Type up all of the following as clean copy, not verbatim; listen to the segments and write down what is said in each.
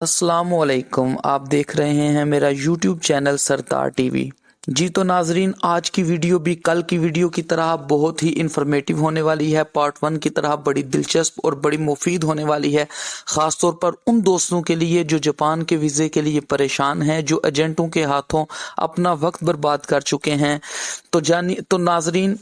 अस्सलामुअलैकुम। आप देख रहे हैं मेरा यूट्यूब चैनल सरदार टीवी। जी तो नाजरीन, आज की वीडियो भी कल की वीडियो की तरह बहुत ही इंफॉर्मेटिव होने वाली है। पार्ट 1 की तरह बड़ी दिलचस्प और बड़ी मुफीद होने वाली है, खासतौर पर उन दोस्तों के लिए जो जापान के वीज़े के लिए परेशान हैं, जो एजेंटों के हाथों अपना वक्त बर्बाद कर चुके हैं। तो नाजरीन,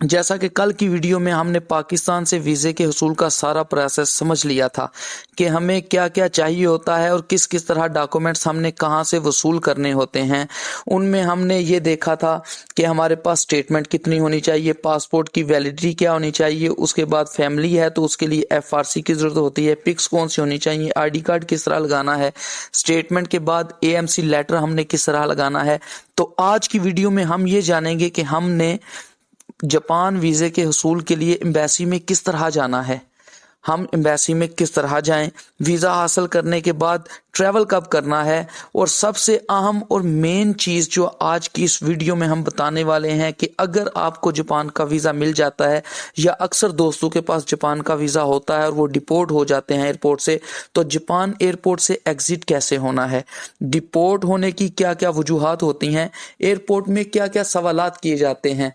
जैसा कि कल की वीडियो में हमने पाकिस्तान से वीज़े के हुसूल का सारा प्रोसेस समझ लिया था कि हमें क्या क्या चाहिए होता है और किस किस तरह डॉक्यूमेंट्स हमने कहां से वसूल करने होते हैं। उनमें हमने ये देखा था कि हमारे पास स्टेटमेंट कितनी होनी चाहिए, पासपोर्ट की वैलिडिटी क्या होनी चाहिए, उसके बाद फैमिली है तो उसके लिए FRC की ज़रूरत होती है, पिक्स कौन सी होनी चाहिए, ID कार्ड किस तरह लगाना है, स्टेटमेंट के बाद AMC लेटर हमने किस तरह लगाना है। तो आज की वीडियो में हम ये जानेंगे कि हमने जापान वीज़े के हुसूल के लिए एम्बेसी में किस तरह जाना है, हम एम्बेसी में किस तरह जाएं, वीज़ा हासिल करने के बाद ट्रैवल कब करना है, और सबसे अहम और मेन चीज़ जो आज की इस वीडियो में हम बताने वाले हैं कि अगर आपको जापान का वीज़ा मिल जाता है या अक्सर दोस्तों के पास जापान का वीज़ा होता है और वो डिपोर्ट हो जाते हैं एयरपोर्ट से, तो जापान एयरपोर्ट से एग्ज़िट कैसे होना है, डिपोर्ट होने की क्या क्या वजूहात होती हैं, एयरपोर्ट में क्या क्या सवालात किए जाते हैं।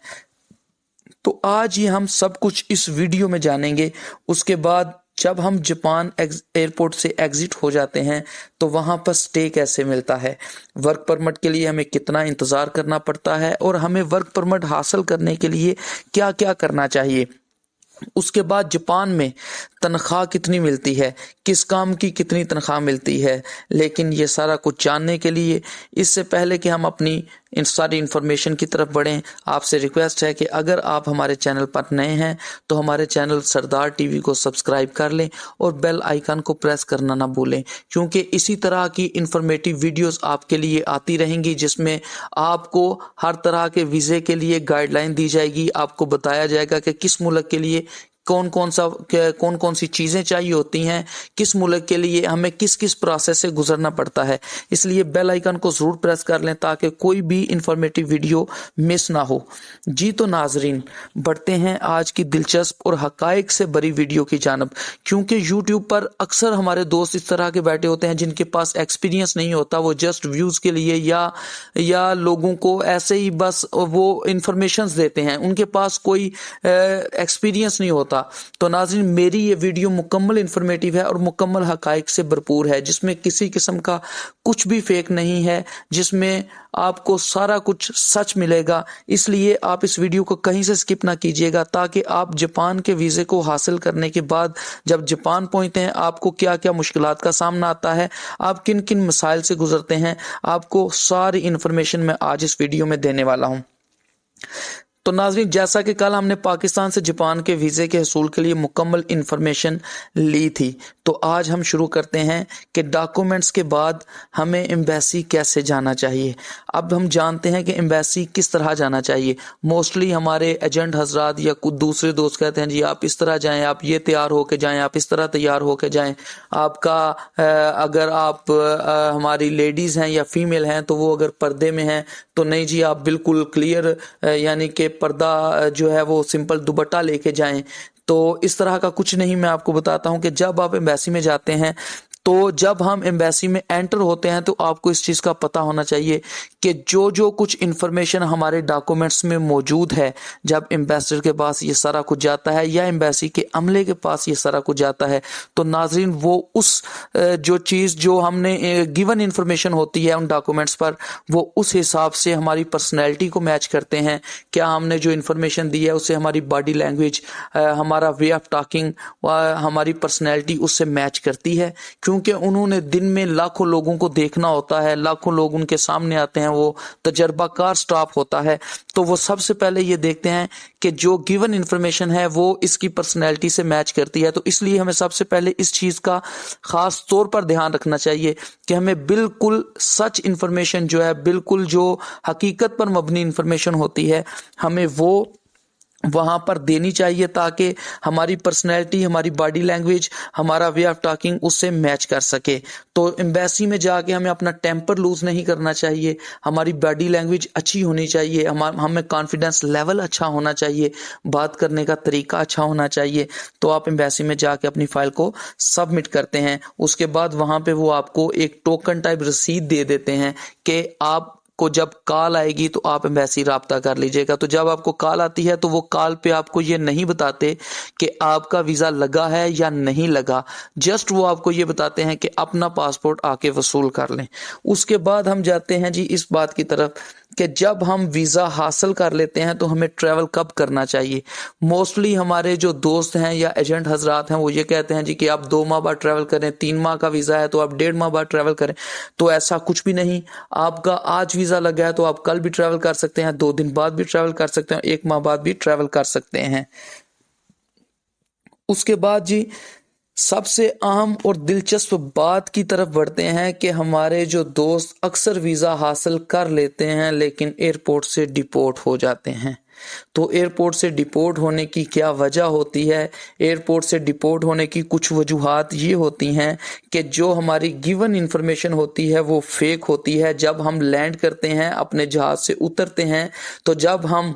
तो आज ही हम सब कुछ इस वीडियो में जानेंगे। उसके बाद जब हम जापान एयरपोर्ट से एग्जिट हो जाते हैं तो वहां पर स्टे कैसे मिलता है, वर्क परमिट के लिए हमें कितना इंतजार करना पड़ता है और हमें वर्क परमिट हासिल करने के लिए क्या क्या करना चाहिए। उसके बाद जापान में तनख्वाह कितनी मिलती है, किस काम की कितनी तनख्वाह मिलती है। लेकिन ये सारा कुछ जानने के लिए, इससे पहले कि हम अपनी इन सारी इन्फॉर्मेशन की तरफ बढ़ें, आपसे रिक्वेस्ट है कि अगर आप हमारे चैनल पर नए हैं तो हमारे चैनल सरदार टीवी को सब्सक्राइब कर लें और बेल आइकन को प्रेस करना ना भूलें, क्योंकि इसी तरह की इन्फॉर्मेटिव वीडियोस आपके लिए आती रहेंगी जिसमें आपको हर तरह के वीज़े के लिए गाइडलाइन दी जाएगी। आपको बताया जाएगा कि किस मुल्क के लिए कौन कौन सी चीज़ें चाहिए होती हैं, किस मुल्क के लिए हमें किस किस प्रोसेस से गुजरना पड़ता है। इसलिए बेल आइकन को ज़रूर प्रेस कर लें ताकि कोई भी इंफॉर्मेटिव वीडियो मिस ना हो। जी तो नाजरीन, बढ़ते हैं आज की दिलचस्प और हकायक से भरी वीडियो की जानब, क्योंकि यूट्यूब पर अक्सर हमारे दोस्त इस तरह के बैठे होते हैं जिनके पास एक्सपीरियंस नहीं होता, वो जस्ट व्यूज़ के लिए या लोगों को ऐसे ही बस वो इंफॉर्मेशंस देते हैं, उनके पास कोई एक्सपीरियंस नहीं होता। तो नाज़रीन, मेरी ये वीडियो मुकम्मल इन्फॉर्मेटिव है और मुकम्मल हकायक से भरपूर है, जिसमें किसी किस्म का कुछ भी फेक नहीं है, जिसमें आपको सारा कुछ सच मिलेगा। इसलिए आप इस वीडियो को कहीं से स्किप ना कीजिएगा ताकि आप जापान के वीज़े को हासिल करने के बाद जब जापान पहुंचते हैं आपको क्या क्या मुश्किलात का सामना आता है, आप किन किन मसाइल से गुजरते हैं, आपको सारी इन्फॉर्मेशन मैं आज इस वीडियो में देने वाला हूं। तो नाज़रीन, जैसा कि कल हमने पाकिस्तान से जापान के वीज़े के हसूल के लिए मुकम्मल इन्फॉर्मेशन ली थी, तो आज हम शुरू करते हैं कि डॉक्यूमेंट्स के बाद हमें एम्बेसी कैसे जाना चाहिए। अब हम जानते हैं कि एम्बेसी किस तरह जाना चाहिए। मोस्टली हमारे एजेंट हजरात या कुछ दूसरे दोस्त कहते हैं जी आप इस तरह जाएं, आप ये तैयार होके जाएं, आप इस तरह तैयार होके जाएं। आपका अगर आप हमारी लेडीज़ हैं या फीमेल हैं तो वो अगर पर्दे में हैं तो नहीं जी, आप बिल्कुल क्लियर यानी कि पर्दा जो है वो सिंपल दुपट्टा लेके जाएं। तो इस तरह का कुछ नहीं। मैं आपको बताता हूं कि जब आप एम्बेसी में जाते हैं तो जब हम एम्बेसी में एंटर होते हैं तो आपको इस चीज़ का पता होना चाहिए कि जो जो कुछ इन्फॉर्मेशन हमारे डॉक्यूमेंट्स में मौजूद है, जब एम्बेसडर के पास ये सारा कुछ जाता है या एम्बेसी के अमले के पास ये सारा कुछ जाता है, तो नाजरीन वो उस जो चीज़ जो हमने गिवन इन्फॉर्मेशन होती है उन डॉक्यूमेंट्स पर, वो उस हिसाब से हमारी पर्सनैलिटी को मैच करते हैं। क्या हमने जो इन्फॉर्मेशन दी है उससे हमारी बॉडी लैंग्वेज, हमारा वे ऑफ टॉकिंग, हमारी पर्सनैलिटी उससे मैच करती है, क्योंकि उन्होंने दिन में लाखों लोगों को देखना होता है, लाखों लोग उनके सामने आते हैं, वो तजर्बाकार स्टाफ होता है। तो वो सबसे पहले ये देखते हैं कि जो गिवन इन्फॉर्मेशन है वो इसकी पर्सनैलिटी से मैच करती है। तो इसलिए हमें सबसे पहले इस चीज़ का खास तौर पर ध्यान रखना चाहिए कि हमें बिल्कुल सच इन्फॉर्मेशन जो है, बिल्कुल जो हकीकत पर मबनी इन्फॉर्मेशन होती है, हमें वो वहां पर देनी चाहिए ताकि हमारी पर्सनैलिटी, हमारी बॉडी लैंग्वेज, हमारा वे ऑफ टॉकिंग उससे मैच कर सके। तो एम्बेसी में जाके हमें अपना टेम्पर लूज नहीं करना चाहिए, हमारी बॉडी लैंग्वेज अच्छी होनी चाहिए, हमें कॉन्फिडेंस लेवल अच्छा होना चाहिए, बात करने का तरीका अच्छा होना चाहिए। तो आप एम्बेसी में जाके अपनी फाइल को सबमिट करते हैं। उसके बाद वहां पे वो आपको एक टोकन टाइप रसीद दे देते हैं कि आप को जब कॉल आएगी तो आप एम्बेसी राब्ता कर लीजिएगा। तो जब आपको कॉल आती है तो वो कॉल पे आपको ये नहीं बताते कि आपका वीज़ा लगा है या नहीं लगा, जस्ट वो आपको ये बताते हैं कि अपना पासपोर्ट आके वसूल कर लें। उसके बाद हम जाते हैं जी इस बात की तरफ कि जब हम वीज़ा हासिल कर लेते हैं तो हमें ट्रैवल कब करना चाहिए। मोस्टली हमारे जो दोस्त हैं या एजेंट हजरात हैं वो ये कहते हैं जी कि आप 2 माह बाद ट्रैवल करें, 3 माह का वीज़ा है तो आप 1.5 माह बाद ट्रैवल करें। तो ऐसा कुछ भी नहीं, आपका आज वीज़ा लगा है तो आप कल भी ट्रैवल कर सकते हैं, 2 दिन बाद भी ट्रैवल कर सकते हैं, 1 माह बाद भी ट्रैवल कर सकते हैं। उसके बाद जी सबसे अहम और दिलचस्प बात की तरफ बढ़ते हैं कि हमारे जो दोस्त अक्सर वीज़ा हासिल कर लेते हैं लेकिन एयरपोर्ट से डिपोर्ट हो जाते हैं। तो एयरपोर्ट से डिपोर्ट होने की क्या वजह होती है? एयरपोर्ट से डिपोर्ट होने की कुछ वजूहात ये होती हैं कि जो हमारी गिवन इंफॉर्मेशन होती है वो फेक होती है। जब हम लैंड करते हैं, अपने जहाज से उतरते हैं, तो जब हम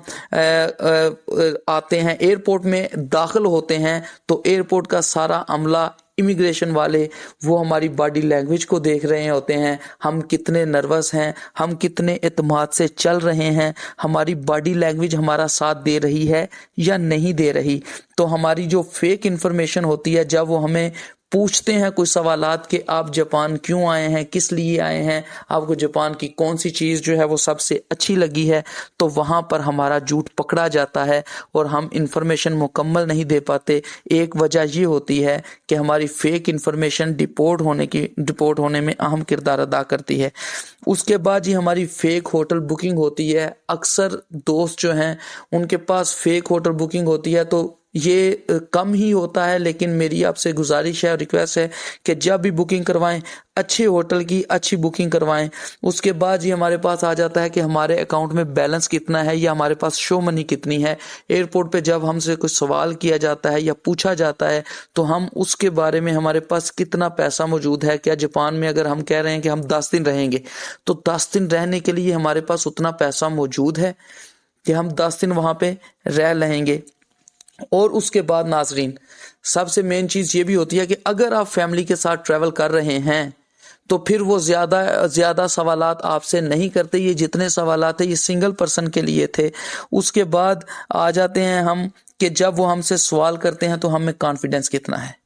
आते हैं एयरपोर्ट में दाखिल होते हैं तो एयरपोर्ट का सारा अमला, इमिग्रेशन वाले वो हमारी बॉडी लैंग्वेज को देख रहे होते हैं, हम कितने नर्वस हैं, हम कितने इत्मीनान से चल रहे हैं, हमारी बॉडी लैंग्वेज हमारा साथ दे रही है या नहीं दे रही। तो हमारी जो फेक इन्फॉर्मेशन होती है, जब वो हमें पूछते हैं कुछ सवालात कि आप जापान क्यों आए हैं, किस लिए आए हैं, आपको जापान की कौन सी चीज़ जो है वो सबसे अच्छी लगी है, तो वहाँ पर हमारा झूठ पकड़ा जाता है और हम इंफॉर्मेशन मुकम्मल नहीं दे पाते। एक वजह ये होती है कि हमारी फेक इंफॉर्मेशन डिपोर्ट होने में अहम किरदार अदा करती है। उसके बाद ही हमारी फेक होटल बुकिंग होती है। अक्सर दोस्त जो हैं उनके पास फेक होटल बुकिंग होती है, तो ये कम ही होता है, लेकिन मेरी आपसे गुजारिश है और रिक्वेस्ट है कि जब भी बुकिंग करवाएं अच्छे होटल की अच्छी बुकिंग करवाएं। उसके बाद ही हमारे पास आ जाता है कि हमारे अकाउंट में बैलेंस कितना है या हमारे पास शो मनी कितनी है। एयरपोर्ट पे जब हमसे कुछ सवाल किया जाता है या पूछा जाता है तो हम उसके बारे में हमारे पास कितना पैसा मौजूद है। क्या जापान में अगर हम कह रहे हैं कि हम 10 दिन रहेंगे तो 10 दिन रहने के लिए हमारे पास उतना पैसा मौजूद है कि हम 10 दिन वहाँ पे रह लेंगे। और उसके बाद नाजरीन सबसे मेन चीज़ ये भी होती है कि अगर आप फैमिली के साथ ट्रैवल कर रहे हैं तो फिर वो ज़्यादा सवालात आपसे नहीं करते। ये जितने सवालात थे ये सिंगल पर्सन के लिए थे। उसके बाद आ जाते हैं हम कि जब वो हमसे सवाल करते हैं तो हमें कॉन्फिडेंस कितना है,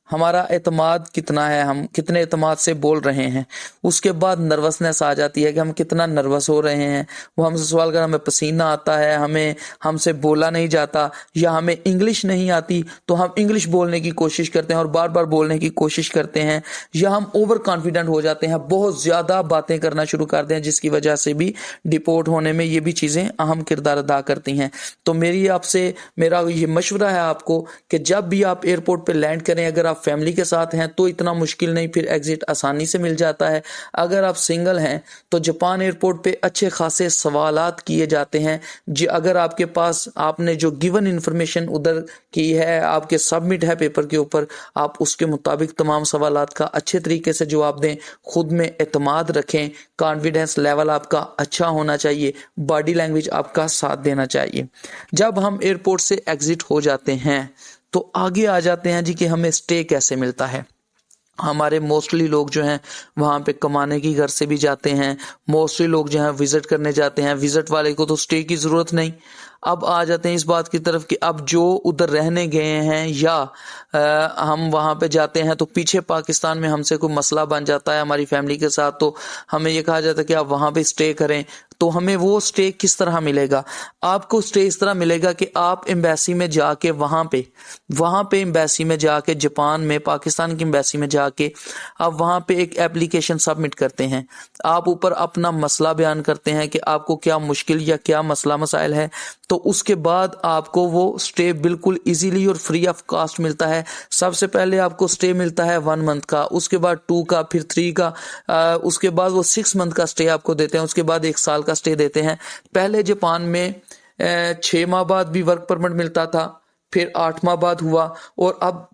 हमारा एतमाद कितना है, हम कितने एतमाद से बोल रहे हैं। उसके बाद नर्वसनेस आ जाती है कि हम कितना नर्वस हो रहे हैं। वो हमसे सवाल कर, हमें पसीना आता है, हमसे बोला नहीं जाता, या हमें इंग्लिश नहीं आती तो हम इंग्लिश बोलने की कोशिश करते हैं और बार बार बोलने की कोशिश करते हैं, या हम ओवर कॉन्फिडेंट हो जाते हैं, बहुत ज़्यादा बातें करना शुरू करते हैं, जिसकी वजह से भी डिपोर्ट होने में ये भी चीज़ें अहम किरदार अदा करती हैं। तो मेरा ये मशवरा है आपको कि जब भी आप एयरपोर्ट पर लैंड करें, अगर आप फैमिली के साथ हैं तो इतना मुश्किल नहीं, फिर एग्जिट आसानी से मिल जाता है। अगर आप सिंगल हैं तो जापान एयरपोर्ट पे अच्छे खासे सवालात किए जाते हैं। अगर आपके पास आपने जो गिवन इंफॉर्मेशन उधर की है, आपके सबमिट है पेपर के ऊपर, आप उसके मुताबिक तमाम सवालात का अच्छे तरीके से जवाब दें। खुद में एतमाद रखें, कॉन्फिडेंस लेवल आपका अच्छा होना चाहिए, बॉडी लैंग्वेज आपका साथ देना चाहिए। जब हम एयरपोर्ट से एग्जिट हो जाते हैं तो आगे आ जाते हैं जी कि हमें स्टे कैसे मिलता है। हमारे मोस्टली लोग जो हैं वहाँ पे कमाने की घर से भी जाते हैं, मोस्टली लोग जो हैं विजिट करने जाते हैं। विजिट वाले को तो स्टे की ज़रूरत नहीं। अब आ जाते हैं इस बात की तरफ कि अब जो उधर रहने गए हैं या हम वहाँ पे जाते हैं तो पीछे पाकिस्तान में हमसे कोई मसला बन जाता है हमारी फैमिली के साथ, तो हमें ये कहा जाता है कि आप वहाँ पे स्टे करें। तो हमें वो स्टे किस तरह मिलेगा? आपको स्टे इस तरह मिलेगा कि आप एम्बेसी में जाके वहाँ पे एम्बेसी में जाके, जापान में पाकिस्तान की एम्बेसी में जाके आप वहाँ पे एक एप्लीकेशन सबमिट करते हैं। आप ऊपर अपना मसला बयान करते हैं कि आपको क्या मुश्किल या क्या मसला मसाइल है। तो उसके बाद आपको वो स्टे बिल्कुल इजीली और फ्री ऑफ कॉस्ट मिलता है। सबसे पहले आपको स्टे मिलता है 1 मंथ का, उसके बाद 2 का, फिर 3 का, उसके बाद वो 6 मंथ का स्टे आपको देते हैं, उसके बाद 1 साल का स्टे देते हैं। पहले जापान में 6 माह बाद भी वर्क परमिट मिलता था, फिर 8 माह बाद हुआ और अब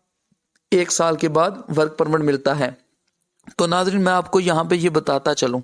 1 साल के बाद वर्क परमिट मिलता है। तो नाज़रीन मैं आपको यहाँ पे ये बताता चलूँ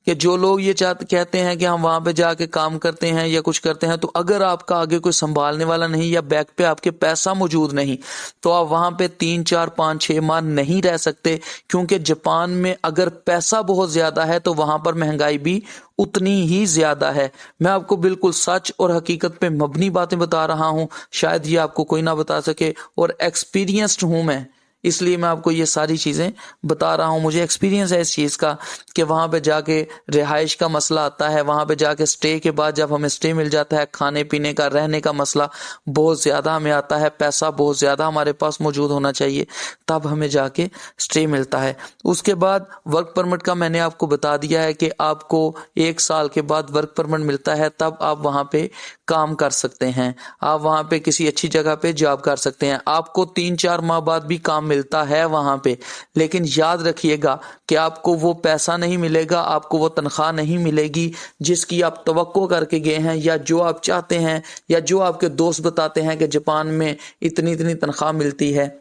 कि जो लोग ये कहते हैं कि हम वहां पे जाके काम करते हैं या कुछ करते हैं, तो अगर आपका आगे कोई संभालने वाला नहीं या बैक पे आपके पैसा मौजूद नहीं, तो आप वहां पे 3, 4, 5, 6 माह नहीं रह सकते, क्योंकि जापान में अगर पैसा बहुत ज्यादा है तो वहां पर महंगाई भी उतनी ही ज्यादा है। मैं आपको बिल्कुल सच और हकीकत पे मबनी बातें बता रहा हूं, शायद ये आपको कोई ना बता सके, और एक्सपीरियंस्ड हूं मैं, इसलिए मैं आपको ये सारी चीज़ें बता रहा हूँ। मुझे एक्सपीरियंस है इस चीज़ का कि वहाँ पे जाके रिहाइश का मसला आता है, वहाँ पे जाके स्टे के बाद जब हमें स्टे मिल जाता है, खाने पीने का रहने का मसला बहुत ज़्यादा हमें आता है, पैसा बहुत ज़्यादा हमारे पास मौजूद होना चाहिए, तब हमें जाके स्टे मिलता है। उसके बाद वर्क परमिट का मैंने आपको बता दिया है कि आपको 1 साल के बाद वर्क परमिट मिलता है, तब आप वहाँ पे काम कर सकते हैं, आप वहाँ पे किसी अच्छी जगह पे जॉब कर सकते हैं। आपको 3-4 माह बाद भी काम मिलता है वहां पे, लेकिन याद रखिएगा कि आपको वो पैसा नहीं मिलेगा, आपको वो तनख्वाह नहीं मिलेगी जिसकी आप तवक्को करके गए हैं, या जो आप चाहते हैं, या जो आपके दोस्त बताते हैं कि जापान में इतनी इतनी तनख्वाह मिलती है।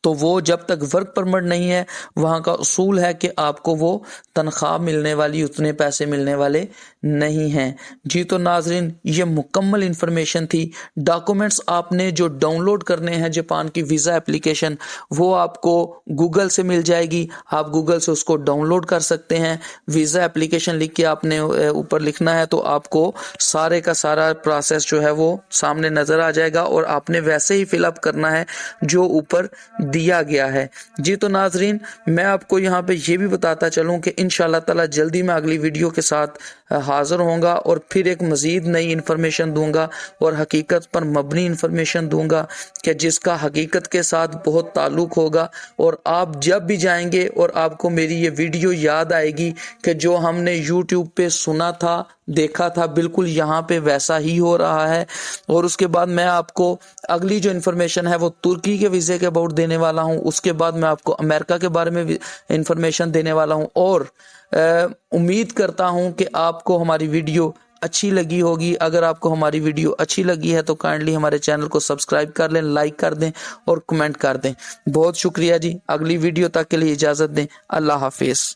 तो वो जब तक वर्क परमिट नहीं है, वहां का उसूल है कि आपको वो तनख्वाह मिलने वाली, उतने पैसे मिलने वाले नहीं हैं। जी तो नाजरीन ये मुकम्मल इंफॉर्मेशन थी। डॉक्यूमेंट्स आपने जो डाउनलोड करने हैं जापान की वीज़ा एप्लीकेशन, वो आपको गूगल से मिल जाएगी, आप गूगल से उसको डाउनलोड कर सकते हैं। वीज़ा एप्लीकेशन लिख के आपने ऊपर लिखना है, तो आपको सारे का सारा प्रोसेस जो है वो सामने नज़र आ जाएगा, और आपने वैसे ही फिलअप करना है जो ऊपर दिया गया है। जी तो नाजरीन मैं आपको यहाँ पे ये भी बताता चलूँ कि इंशाल्लाह ताला जल्दी मैं अगली वीडियो के साथ हाजिर होऊंगा, और फिर एक मज़ीद नई इन्फॉर्मेशन दूंगा और हकीकत पर मबनी इन्फॉर्मेशन दूंगा कि जिसका हकीकत के साथ बहुत ताल्लुक होगा। और आप जब भी जाएंगे और आपको मेरी ये वीडियो याद आएगी कि जो हमने यूट्यूब पे सुना था, देखा था, बिल्कुल यहाँ पे वैसा ही हो रहा है। और उसके बाद मैं आपको अगली जो इन्फॉर्मेशन है वो तुर्की के वीज़े के अबाउट देने वाला हूँ, उसके बाद मैं आपको अमेरिका के बारे में इन्फॉर्मेशन देने वाला हूँ। और उम्मीद करता हूँ कि आपको हमारी वीडियो अच्छी लगी होगी। अगर आपको हमारी वीडियो अच्छी लगी है तो काइंडली हमारे चैनल को सब्सक्राइब कर लें, लाइक कर दें और कमेंट कर दें। बहुत शुक्रिया जी। अगली वीडियो तक के लिए इजाज़त दें। अल्लाह हाफिज़।